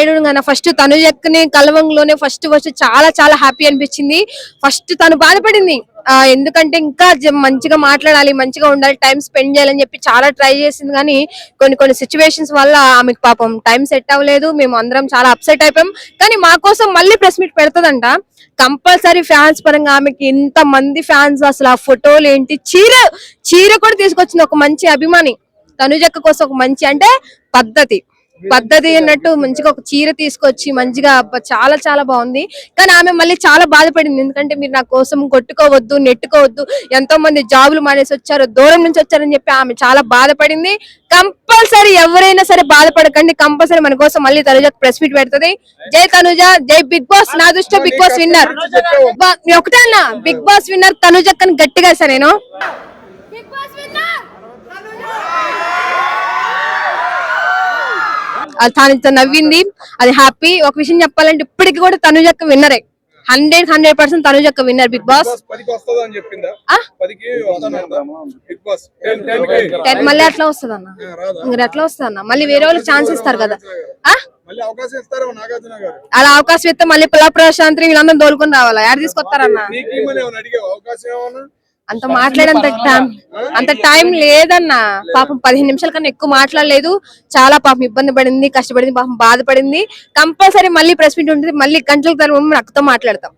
ఏడుగాన first తనుజక్కని కలవంలోనే first చాలా చాలా happy అనిపించింది. ఫస్ట్ తను బాధపడింది, ఎందుకంటే ఇంకా మంచిగా మాట్లాడాలి, మంచిగా ఉండాలి, టైం స్పెండ్ చేయాలని చెప్పి చాలా ట్రై చేసింది. కానీ కొన్ని కొన్ని సిచ్యువేషన్స్ వల్ల ఆమెకు పాపం టైం సెట్ అవ్వలేదు. మేము అందరం చాలా అప్సెట్ అయిపోయాం. కానీ మా కోసం మళ్ళీ ప్రెస్ మీట్ పెడతదంట కంపల్సరీ. ఫ్యాన్స్ పరంగా ఆమెకి ఇంత మంది ఫ్యాన్స్, అసలు ఆ ఫోటోలు ఏంటి, చీర కూడా తీసుకొచ్చింది. ఒక మంచి అభిమాని తనుజక్క కోసం, ఒక మంచి అంటే పద్ధతి అన్నట్టు మంచిగా ఒక చీర తీసుకొచ్చి మంచిగా చాలా చాలా బాగుంది. కానీ ఆమె మళ్ళీ చాలా బాధపడింది, ఎందుకంటే మీరు నా కోసం కొట్టుకోవద్దు, నెట్టుకోవద్దు, ఎంతో మంది జాబులు మానేసి వచ్చారు, దూరం నుంచి వచ్చారని చెప్పి ఆమె చాలా బాధపడింది. కంపల్సరీ ఎవరైనా సరే బాధపడకండి, కంపల్సరీ మన కోసం మళ్ళీ తనుజ ప్రెస్ మీట్ పెడుతుంది. జై తనుజ, జై బిగ్ బాస్. నా దృష్టిలో బిగ్ బాస్ విన్నర్ ఒకటే అన్న, బిగ్ బాస్ విన్నర్ తనుజక్కని గట్టిగా సార్ నేను తాను నవ్వింది, అది హ్యాపీ. ఒక విషయం చెప్పాలంటే ఇప్పటికి కూడా తనుజక్క విన్నరే, 100% తనుజక్క విన్నర్ బిగ్ బాస్. మళ్ళీ అట్లా వస్తుంది అన్న, ఇంకా ఎట్లా వస్తుంది అన్న, మళ్ళీ వేరే వాళ్ళకి ఛాన్స్ ఇస్తారు కదా. అలా అవకాశం ఇస్తే మళ్ళీ ప్రశాంత్ వీళ్ళందరూ దోలుకొని రావాలా, యాడ్ తీసుకొస్తారన్న. అంత అంత టైం లేదన్న. పాపం 15 నిమిషాల కన్నా ఎక్కువ మాట్లాడలేదు. చాలా పాపం ఇబ్బంది పడింది, కష్టపడింది, పాపం బాధపడింది. కంపల్సరీ మళ్ళీ ప్రెస్ మీట్ ఉంటుంది, మళ్ళీ గంటల తరబడి అక్కతో మాట్లాడతాం.